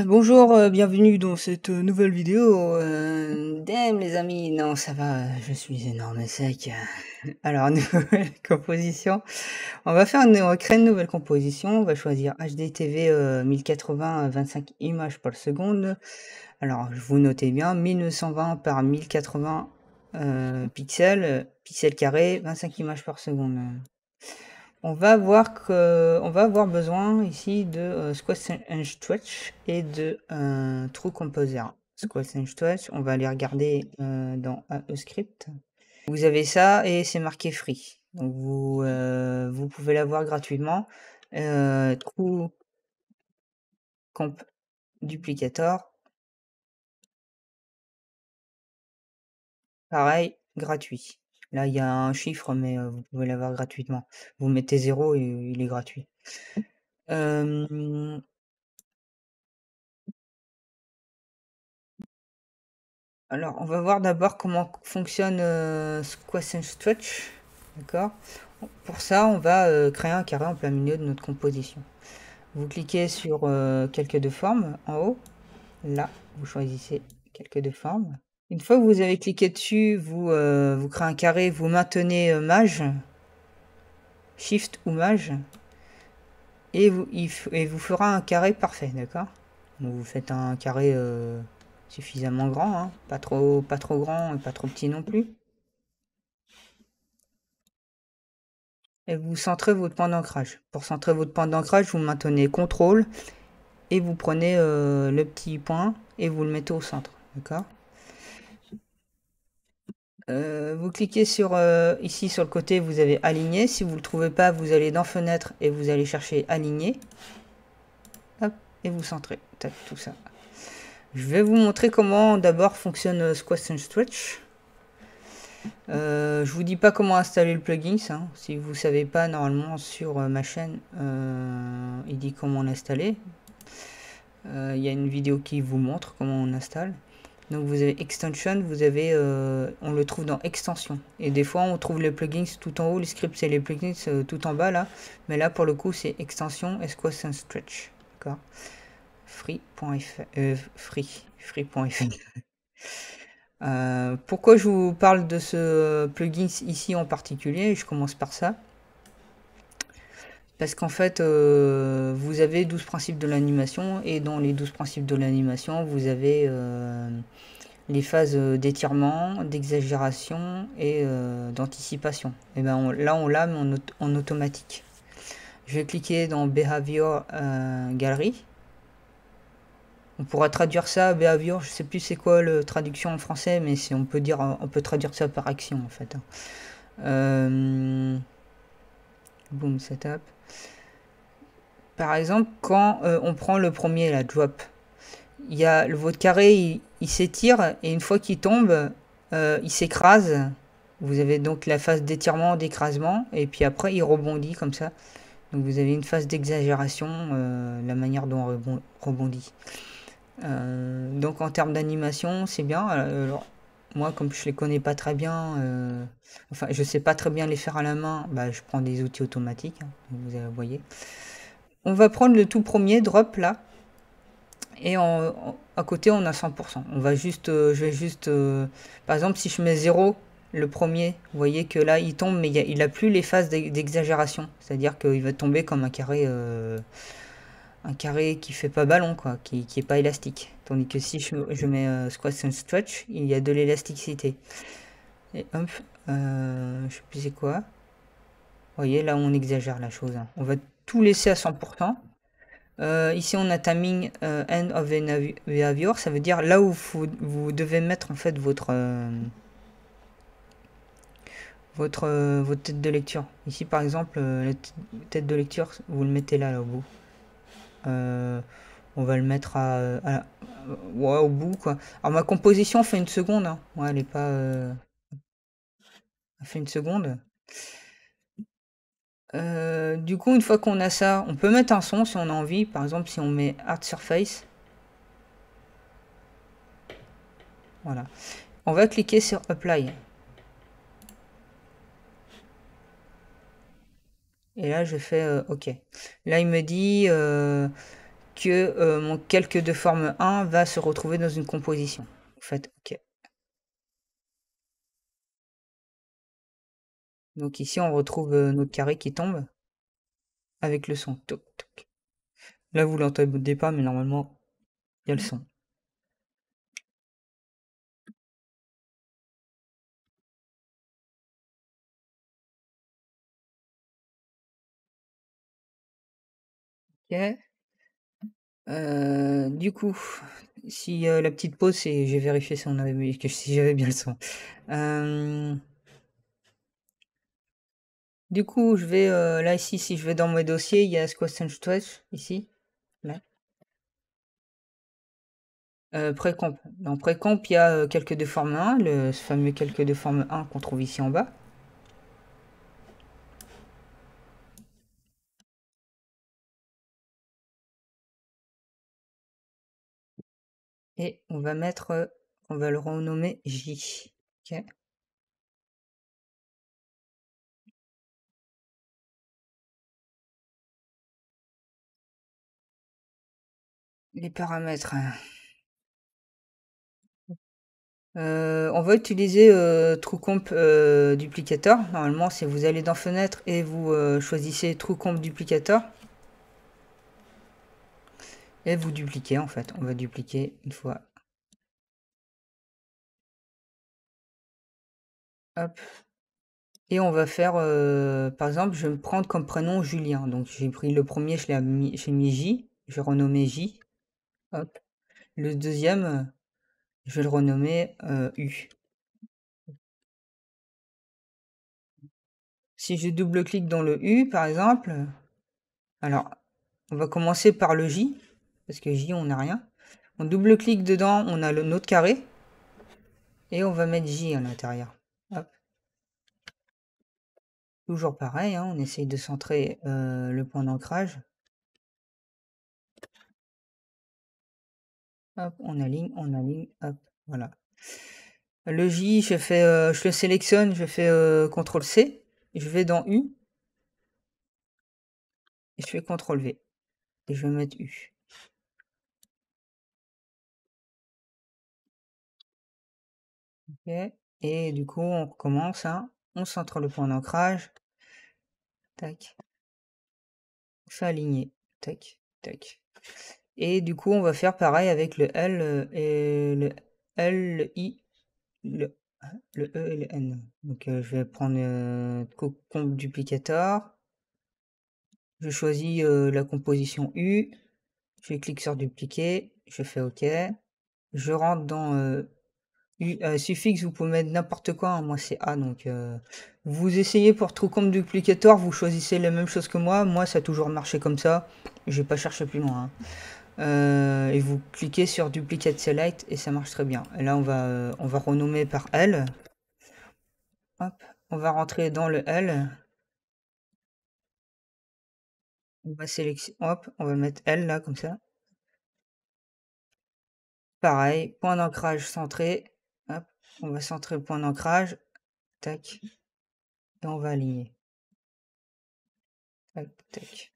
Bonjour, bienvenue dans cette nouvelle vidéo. Damn les amis, non ça va, je suis énorme et sec. Alors nouvelle composition. On va créer une nouvelle composition. On va choisir HDTV 1080 à 25 images par seconde. Alors vous notez bien 1920 par 1080 pixels carrés, 25 images par seconde. On va avoir besoin ici de Squash and Stretch et de True Composer. Squash and Stretch, on va aller regarder dans AEScript. Vous avez ça et c'est marqué free. Donc vous pouvez l'avoir gratuitement. True Comp Duplicator, pareil, gratuit. Là, il y a un chiffre, mais vous pouvez l'avoir gratuitement. Vous mettez 0 et il est gratuit. Alors, on va voir d'abord comment fonctionne Squash and Stretch. D'accord. Pour ça, on va créer un carré en plein milieu de notre composition. Vous cliquez sur quelques de formes en haut. Là, vous choisissez quelques de formes. Une fois que vous avez cliqué dessus, vous créez un carré, vous maintenez Maj, Shift ou Maj, et vous fera un carré parfait, d'accord. Donc vous faites un carré suffisamment grand, hein, pas trop grand et pas trop petit non plus. Et vous centrez votre point d'ancrage. Pour centrer votre point d'ancrage, vous maintenez CTRL et vous prenez le petit point et vous le mettez au centre. D'accord. Vous cliquez sur ici sur le côté, vous avez aligner. Si vous ne le trouvez pas, vous allez dans fenêtre et vous allez chercher aligner. Hop, et vous centrez. Tac, tout ça. Je vais vous montrer comment d'abord fonctionne Squash and Stretch. Je vous dis pas comment installer le plugin, hein. Si vous savez pas, normalement sur ma chaîne, il dit comment l'installer. Il y a une vidéo qui vous montre comment on installe. Donc vous avez extension, vous avez, on le trouve dans extension. Et des fois on trouve les plugins tout en haut, les scripts c'est les plugins tout en bas là. Mais là pour le coup c'est extension Squash and Stretch. D'accord. Free.fr. Pourquoi je vous parle de ce plugin ici en particulier? Je commence par ça. Parce qu'en fait, vous avez 12 principes de l'animation, et dans les 12 principes de l'animation, vous avez les phases d'étirement, d'exagération et d'anticipation. Et ben là, on l'a, mais en automatique. Je vais cliquer dans Behavior Gallery. On pourra traduire ça, Behavior, je sais plus c'est quoi la traduction en français, mais on peut traduire ça par action en fait. Boom, setup. Par exemple, quand on prend le premier, la drop, il y a votre carré, il s'étire et une fois qu'il tombe, il s'écrase. Vous avez donc la phase d'étirement, d'écrasement, et puis après il rebondit comme ça. Donc vous avez une phase d'exagération, la manière dont on rebondit. Donc en termes d'animation, c'est bien. Alors, moi, comme je les connais pas très bien, enfin je sais pas très bien les faire à la main, bah, je prends des outils automatiques, hein, vous voyez. On va prendre le tout premier drop là. Et à côté, on a 100%. On va juste, je vais juste, par exemple, si je mets 0, le premier, vous voyez que là, il tombe, mais il a plus les phases d'exagération. C'est-à-dire qu'il va tomber comme un carré qui fait pas ballon, quoi, qui est pas élastique. Tandis que si je mets Squash and Stretch, il y a de l'élasticité. Et hop, je sais plus c'est quoi. Vous voyez, là, on exagère la chose, hein. On va tout laisser à 100%. Ici, on a timing end of the behavior, ça veut dire là où vous devez mettre en fait votre tête de lecture. Ici, par exemple, la tête de lecture, vous le mettez là, au bout. On va le mettre ouais, au bout, quoi. Alors, ma composition fait une seconde, hein. Ouais, elle est pas. Elle fait une seconde. Du coup, une fois qu'on a ça, on peut mettre un son si on a envie. Par exemple, si on met Art Surface. Voilà. On va cliquer sur Apply. Et là, je fais OK. Là, il me dit que mon calque de forme 1 va se retrouver dans une composition. Vous faites OK. Donc ici, on retrouve notre carré qui tombe avec le son. Toc, toc. Là, vous l'entendez pas, mais normalement, il y a le son. Ok. Du coup, si la petite pause, c'est j'ai vérifié si on avait si j'avais bien le son. Du coup, je vais là ici, si je vais dans mes dossiers, il y a Squash and Stretch ici. Là. Précomp. Dans précomp, il y a calque de forme 1, le fameux calque de forme 1 qu'on trouve ici en bas. Et on va mettre, on va le renommer J. Ok. Les paramètres. On va utiliser TrueComp Duplicator. Normalement, si vous allez dans Fenêtre et vous choisissez TrueComp Duplicator. Et vous dupliquez en fait. On va dupliquer une fois. Hop. Et on va faire, par exemple, je vais me prendre comme prénom Julien. Donc j'ai pris le premier, j'ai mis J. Je vais renommer J. Hop. Le deuxième, je vais le renommer U. Si je double-clique dans le U, par exemple, alors, on va commencer par le J, parce que J, on n'a rien. On double-clique dedans, on a notre carré, et on va mettre J à l'intérieur. Hop. Toujours pareil, hein, on essaye de centrer le point d'ancrage. Hop, on aligne, hop, voilà. Le J, je le sélectionne, je fais CTRL-C, je vais dans U, et je fais CTRL-V, et je vais mettre U. Ok. Et du coup, on recommence, hein. On centre le point d'ancrage, tac, on fait aligner, tac, tac. Et du coup, on va faire pareil avec le L et le L, le I, le E et le N. Donc, je vais prendre Comp Duplicator. Je choisis la composition U. Je clique sur dupliquer. Je fais OK. Je rentre dans U, suffixe, vous pouvez mettre n'importe quoi. Hein. Moi, c'est A. Donc, vous essayez pour TrueComp Duplicator. Vous choisissez la même chose que moi. Moi, ça a toujours marché comme ça. Je vais pas chercher plus loin. Hein. Et vous cliquez sur Duplicate Select et ça marche très bien. Et là, on va renommer par L. Hop, on va rentrer dans le L. On va sélectionner, hop, on va mettre L là, comme ça. Pareil, point d'ancrage centré. Hop, on va centrer le point d'ancrage. Tac. Et on va aligner. Tac, tac.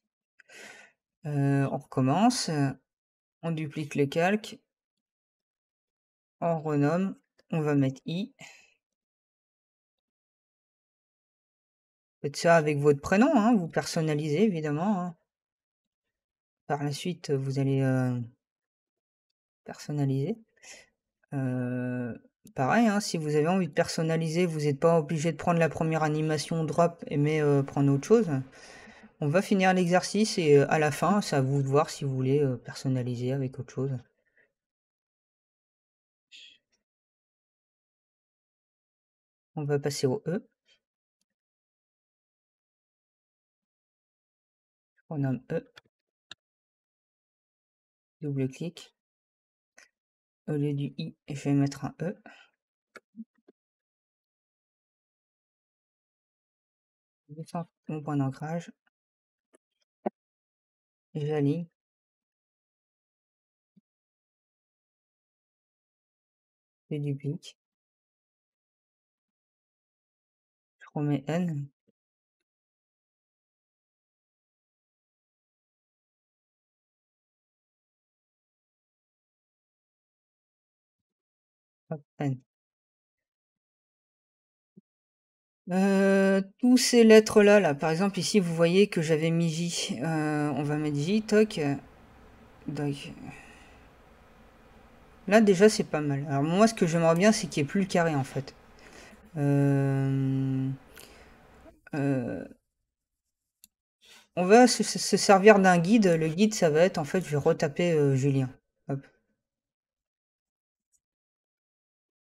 On recommence. On duplique le calque. On renomme. On va mettre I. Faites ça avec votre prénom, hein, vous personnalisez évidemment. Hein. Par la suite, vous allez personnaliser. Pareil, hein, si vous avez envie de personnaliser, vous n'êtes pas obligé de prendre la première animation drop et mais prendre autre chose. On va finir l'exercice et à la fin, c'est à vous de voir si vous voulez personnaliser avec autre chose. On va passer au E. On nomme E. Double-clic. Au lieu du I, je vais mettre un E. Je descends mon point d'ancrage. J'aligne. Je duplique. Je remets N. Hop, N. Tous ces lettres-là, là, par exemple, ici, vous voyez que j'avais mis J. On va mettre J, toc. Donc, là, déjà, c'est pas mal. Alors, moi, ce que j'aimerais bien, c'est qu'il n'y ait plus le carré, en fait. Euh, euh, on va se servir d'un guide. Le guide, ça va être, en fait, je vais retaper Julien. Hop,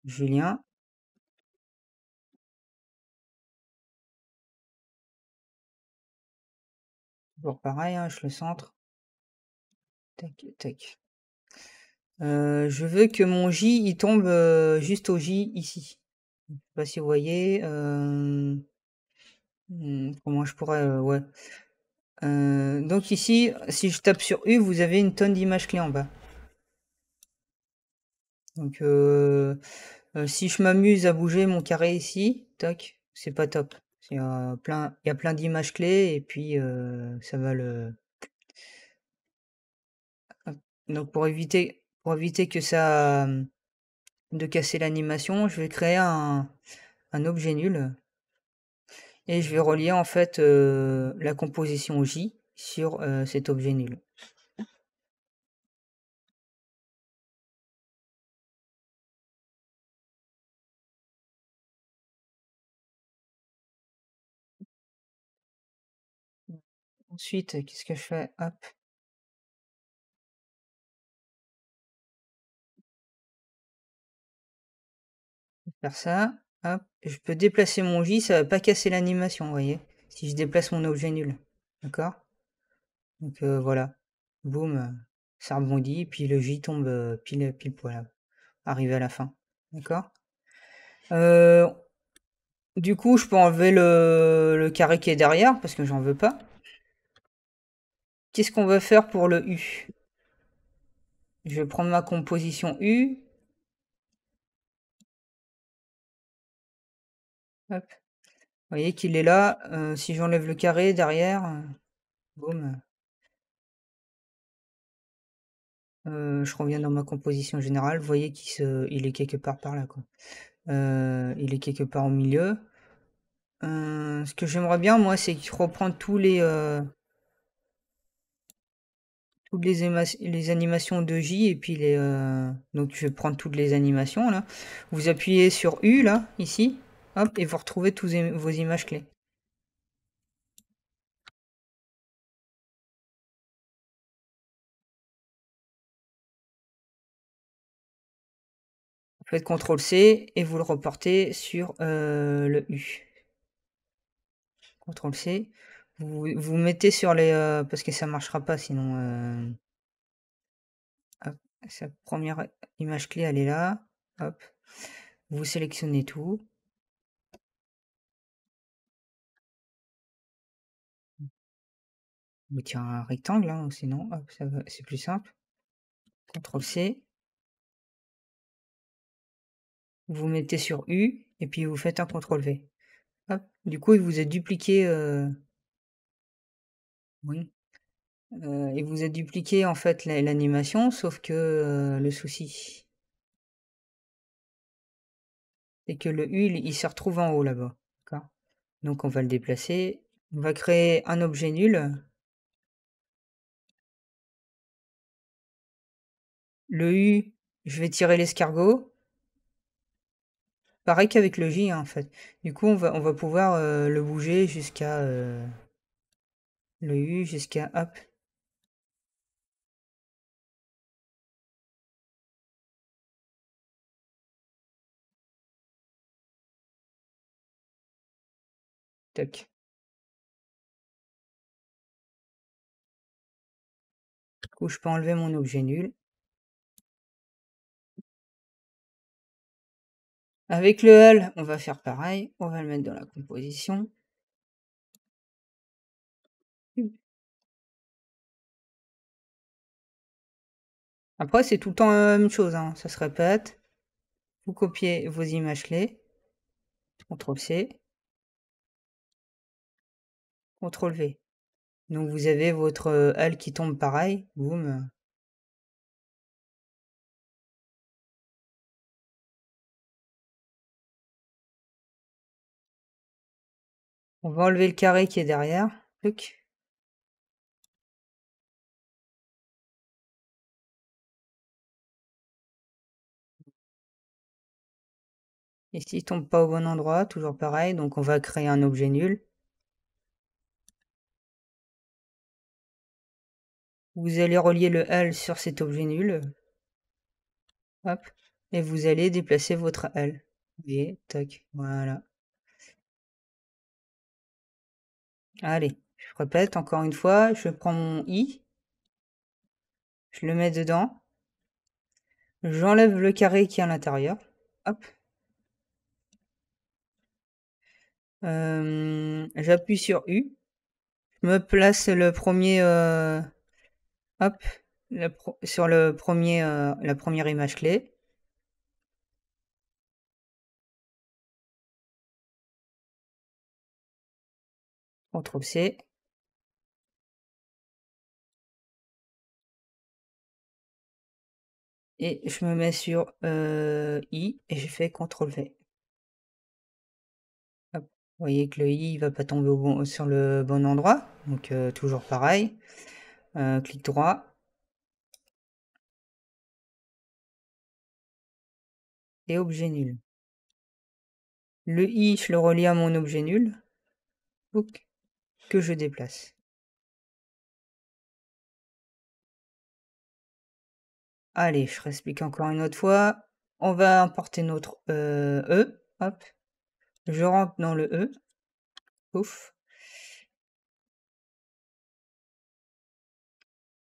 Julien. Toujours pareil, hein, je le centre. Tac, tac. Je veux que mon J, il tombe juste au J, ici. Je sais pas si vous voyez. Comment je pourrais... ouais. Donc ici, si je tape sur U, vous avez une tonne d'images clés en bas. Donc si je m'amuse à bouger mon carré ici, tac, c'est pas top. Il y a plein d'images clés et puis ça va le... Hop. Donc pour éviter que ça... de casser l'animation, je vais créer un objet nul et je vais relier en fait la composition J sur cet objet nul. Ensuite, qu'est-ce que je fais? Hop, faire ça. Hop, je peux déplacer mon J, ça va pas casser l'animation, vous voyez, si je déplace mon objet nul. D'accord? Donc voilà. Boum, ça rebondit, puis le J tombe pile poil, arrivé à la fin. D'accord? Euh, du coup, je peux enlever le carré qui est derrière, parce que j'en veux pas. Qu'est-ce qu'on va faire pour le U? Je vais prendre ma composition U. Hop. Vous voyez qu'il est là. Si j'enlève le carré derrière, boum. Je reviens dans ma composition générale. Vous voyez il est quelque part par là, quoi. Il est quelque part au milieu. Ce que j'aimerais bien, moi, c'est reprendre toutes les animations de J et puis donc je vais prendre toutes les animations là. Vous appuyez sur U là, ici, hop, et vous retrouvez tous vos images clés. Vous faites CTRL C et vous le reportez sur le U. CTRL C. Vous mettez sur les parce que ça marchera pas sinon. Hop, sa première image clé, elle est là. Hop, vous sélectionnez tout. Vous tirez un rectangle, hein, sinon, hop, c'est plus simple. CTRL C. Vous mettez sur U et puis vous faites un CTRL V. Hop, du coup, il vous a dupliqué. Oui. Il vous a dupliqué en fait l'animation, sauf que le souci, c'est que le U, il se retrouve en haut là-bas. D'accord? Donc on va le déplacer. On va créer un objet nul. Le U, je vais tirer l'escargot. Pareil qu'avec le J, hein, en fait. Du coup, on va pouvoir le bouger jusqu'à le U, jusqu'à hop. Tac. Du coup, je peux enlever mon objet nul. Avec le L, on va faire pareil. On va le mettre dans la composition. Après, c'est tout le temps la même chose, hein. Ça se répète. Vous copiez vos images clés. CTRL C. CTRL V. Donc vous avez votre L qui tombe pareil. Boum. On va enlever le carré qui est derrière. Tuc. Ici, il tombe pas au bon endroit, toujours pareil. Donc, on va créer un objet nul. Vous allez relier le L sur cet objet nul. Hop. Et vous allez déplacer votre L. Et tac, voilà. Allez, je répète encore une fois. Je prends mon I. Je le mets dedans. J'enlève le carré qui est à l'intérieur. Hop. J'appuie sur U. Je me place le premier... hop. Sur le premier, la première image clé. CTRL-C. Et je me mets sur I et je fais CTRL-V. Hop. Vous voyez que le I ne va pas tomber sur le bon endroit. Donc toujours pareil. Clic droit. Et objet nul. Le I, je le relie à mon objet nul. Que je déplace. Allez, je réexplique encore une autre fois. On va importer notre E. Hop. Je rentre dans le E. Ouf.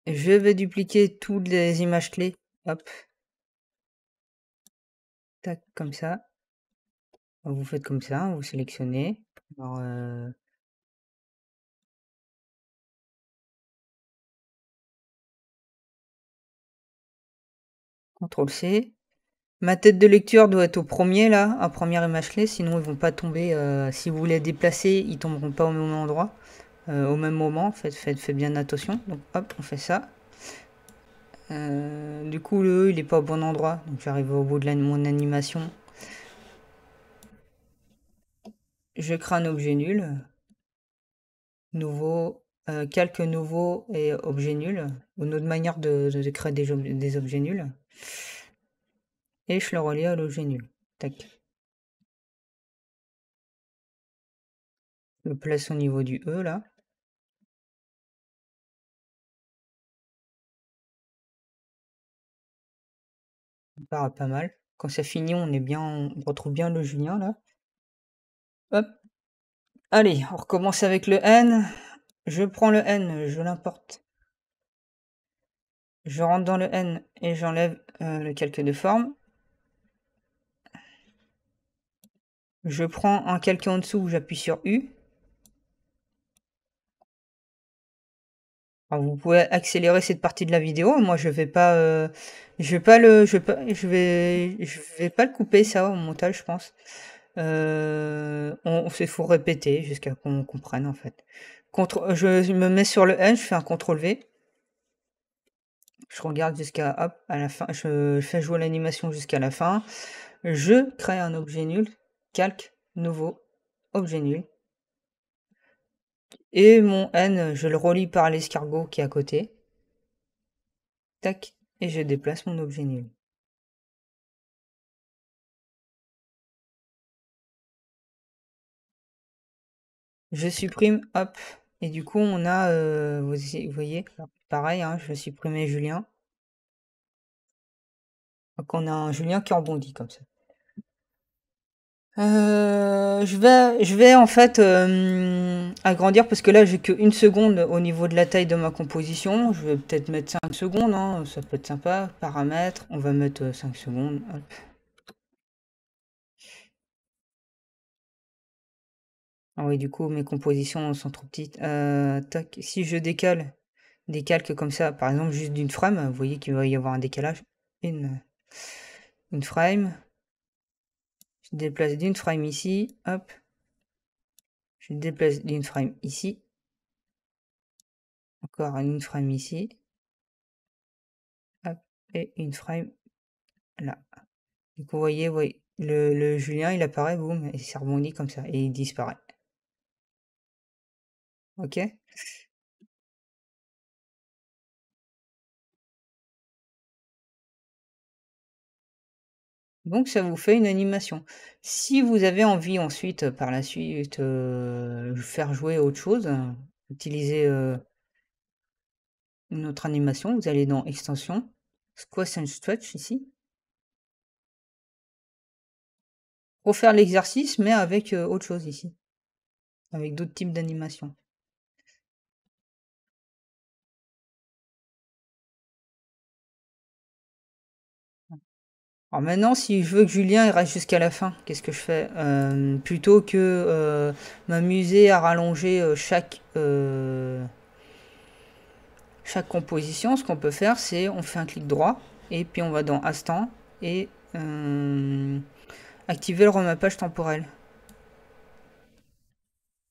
Je vais dupliquer toutes les images clés. Hop. Tac, comme ça. Vous faites comme ça, vous sélectionnez. Alors, CTRL-C. Ma tête de lecture doit être au premier, là, à première image clé, sinon ils vont pas tomber. Si vous les déplacez, ils tomberont pas au même endroit, au même moment. Faites bien attention. Donc hop, on fait ça. Du coup, le E, il est pas au bon endroit. Donc j'arrive au bout de mon animation. Je crée un objet nul. Nouveau, calque nouveau et objet nul. Une autre manière de créer des objets nuls. Et je le relie à l'objet nul. Tac. Je le place au niveau du E, là. Ça part pas mal. Quand ça finit, on retrouve bien le Julien, là. Hop. Allez, on recommence avec le N. Je prends le N, je l'importe. Je rentre dans le N et j'enlève le calque de forme. Je prends un calque en dessous, j'appuie sur U. Alors, vous pouvez accélérer cette partie de la vidéo. Moi, je vais pas, je vais pas le couper ça au montage, je pense. Faut répéter jusqu'à qu'on comprenne en fait. Je me mets sur le N, je fais un CTRL-V. Je regarde jusqu'à hop à la fin. Je fais jouer l'animation jusqu'à la fin. Je crée un objet nul. Calque nouveau objet nul. Et mon N, je le relie par l'escargot qui est à côté. Tac. Et je déplace mon objet nul. Je supprime, hop. Et du coup, on a, vous voyez, pareil, hein, je vais supprimer Julien. Donc on a un Julien qui rebondit comme ça. Je vais en fait agrandir parce que là j'ai que 1 seconde au niveau de la taille de ma composition. Je vais peut-être mettre 5 secondes, hein, ça peut être sympa. Paramètres, on va mettre 5 secondes. Hop. Ah oui, du coup mes compositions sont trop petites. Tac. Si je des calques comme ça, par exemple juste d'une frame, vous voyez qu'il va y avoir un décalage. Une frame. Je déplace d'une frame ici, hop. Je déplace d'une frame ici. Encore une frame ici. Hop. Et une frame là. Donc vous voyez, le Julien il apparaît, boum, et ça rebondit comme ça, et il disparaît. Ok. Donc ça vous fait une animation. Si vous avez envie ensuite, par la suite, faire jouer autre chose, utiliser, une autre animation, vous allez dans extension, squash and stretch ici, refaire l'exercice mais avec, autre chose ici, avec d'autres types d'animations. Alors maintenant, si je veux que Julien il reste jusqu'à la fin, qu'est-ce que je fais? Plutôt que, m'amuser à rallonger, chaque composition, ce qu'on peut faire, c'est on fait un clic droit et puis on va dans Instant et activer le remappage temporel.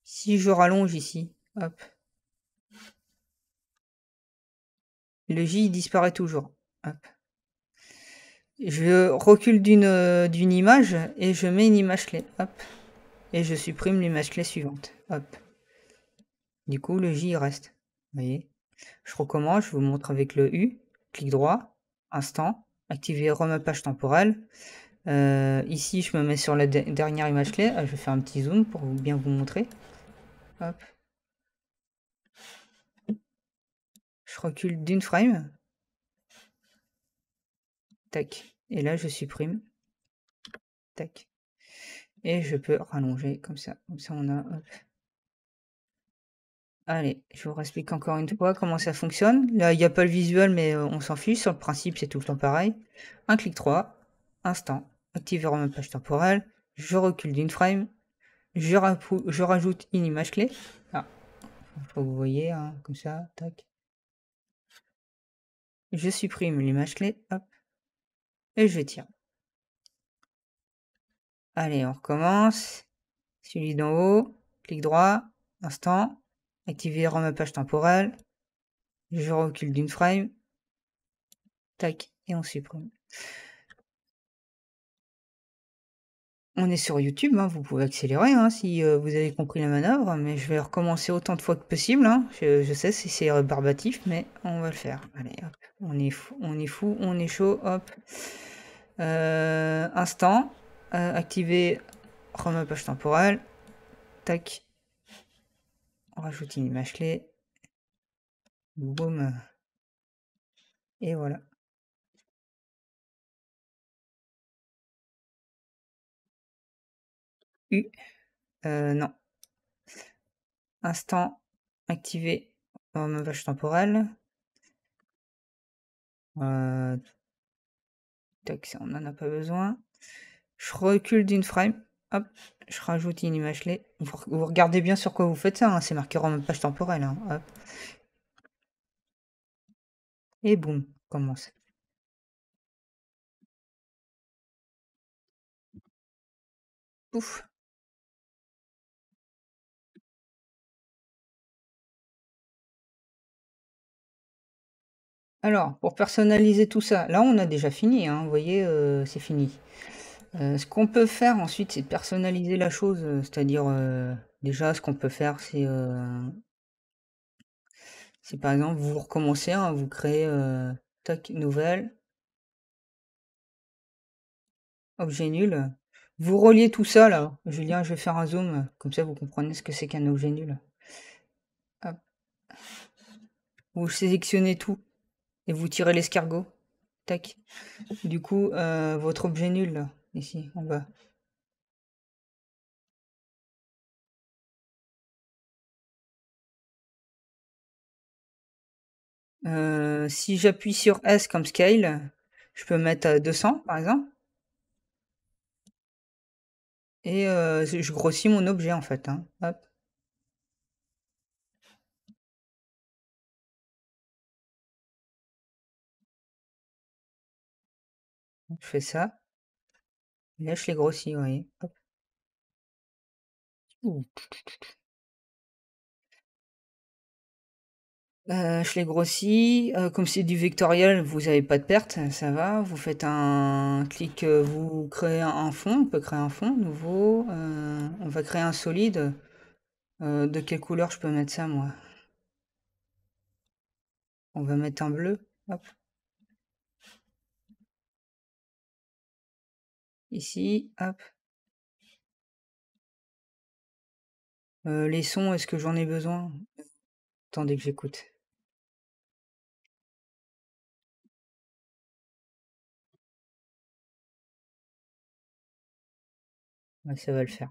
Si je rallonge ici, hop, le J il disparaît toujours. Hop. Je recule d'une image et je mets une image clé. Hop. Et je supprime l'image clé suivante. Hop. Du coup, le J il reste. Vous voyez? Je recommence, je vous montre avec le U. Clic droit, instant, activer remappage temporel. Ici, je me mets sur la dernière image clé. Je vais faire un petit zoom pour bien vous montrer. Hop. Je recule d'une frame. Tac. Et là, je supprime. Tac. Et je peux rallonger comme ça. Comme ça, on a... hop. Allez, je vous explique encore une fois comment ça fonctionne. Là, il n'y a pas le visuel, mais on s'en fiche. Sur le principe, c'est tout le temps pareil. Un clic 3, instant, activer remappage temporel. Je recule d'une frame. Je rajoute une image clé. Ah, faut que vous voyez, hein, comme ça, tac. Je supprime l'image clé, hop, et je tire. Allez, on recommence. Celui d'en haut, clic droit, instant, activer remappage temporel. Je recule d'une frame, tac, et on supprime. On est sur YouTube, hein, vous pouvez accélérer hein, si vous avez compris la manœuvre, mais je vais recommencer autant de fois que possible. Hein. Je sais si c'est rébarbatif, mais on va le faire. Allez, hop, on est fou, on est chaud, hop. Instant, activer remappage temporel, tac, on rajoute une image clé, boum, et voilà. U, non. Instant, activer remappage temporel. Tac, ça, on n'en a pas besoin. Je recule d'une frame. Hop, je rajoute une image clé. Vous regardez bien sur quoi vous faites ça. Hein, c'est marqué remappage temporel. Hein, hop. Et boum, commence. Ouf. Alors, pour personnaliser tout ça, là on a déjà fini. Hein, vous voyez, c'est fini. Ce qu'on peut faire ensuite, c'est personnaliser la chose. C'est-à-dire, déjà, ce qu'on peut faire, c'est par exemple, vous recommencez, hein, vous créez, tac, nouvelle, objet nul. Vous reliez tout ça là. Julien, je vais faire un zoom, comme ça vous comprenez ce que c'est qu'un objet nul. Hop. Vous sélectionnez tout et vous tirez l'escargot. Tac. Du coup, votre objet nul là, ici, en bas. Si j'appuie sur S comme scale, je peux mettre à 200 par exemple. Et je grossis mon objet en fait. Hein. Hop. Je fais ça. Et là, je les grossis, vous voyez. Hop. Ouh. Je les grossis. Comme c'est du vectoriel, vous n'avez pas de perte, ça va. Vous faites un clic, vous créez un fond. On peut créer un fond nouveau. On va créer un solide. De quelle couleur je peux mettre ça, moi? On va mettre un bleu. Hop. Ici, hop. Les sons, est-ce que j'en ai besoin? Attendez que j'écoute. Ouais, ça va le faire.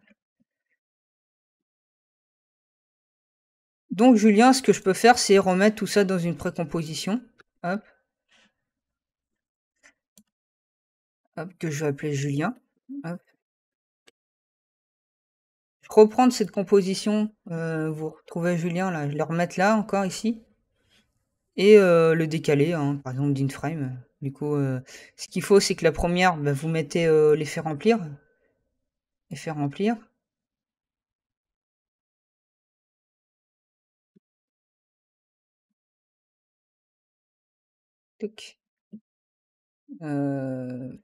Donc Julien, ce que je peux faire, c'est remettre tout ça dans une précomposition. Hop, hop, que je vais appeler Julien. Hop. Reprendre cette composition, vous retrouvez Julien là, je le remettre là encore ici et le décaler, hein, par exemple d'une frame. Du coup, ce qu'il faut, c'est que la première, bah, vous mettez l'effet remplir. Toc. On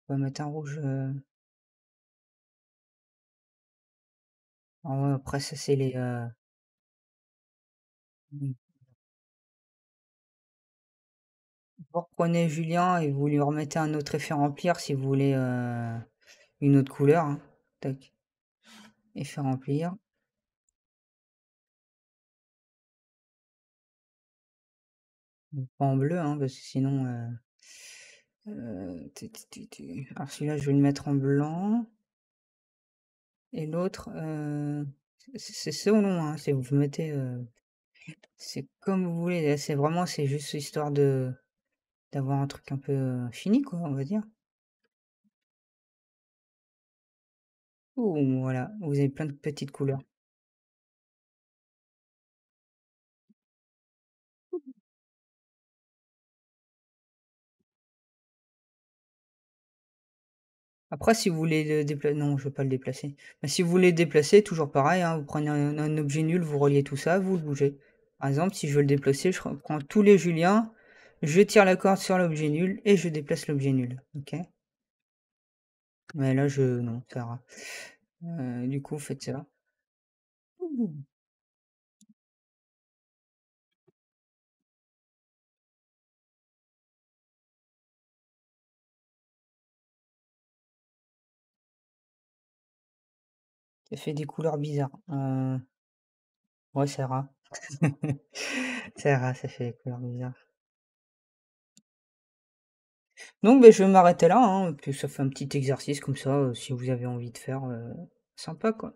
va mettre un rouge. Ah ouais, après ça c'est les. Vous reprenez Julien et vous lui remettez un autre effet remplir si vous voulez une autre couleur, hein. Tac. Effet remplir. Donc, pas en bleu, hein, parce que sinon. Alors celui-là, je vais le mettre en blanc. Et l'autre, c'est selon, hein, c'est vous mettez, c'est comme vous voulez. C'est vraiment, c'est juste histoire de d'avoir un truc un peu fini, quoi, on va dire. Ouh, voilà, vous avez plein de petites couleurs. Après, si vous voulez le déplacer, non, je vais pas le déplacer. Mais si vous voulez le déplacer, toujours pareil, hein, vous prenez un objet nul, vous reliez tout ça, vous le bougez. Par exemple, si je veux le déplacer, je prends tous les Juliens, je tire la corde sur l'objet nul et je déplace l'objet nul. Ok? Mais là, non, ça ira. Du coup, faites ça. Ouh, ça fait des couleurs bizarres. Ouais, ça ira. Ça ira, ça fait des couleurs bizarres. Donc, ben, je vais m'arrêter là, hein, puis ça fait un petit exercice comme ça, si vous avez envie de faire, sympa, quoi.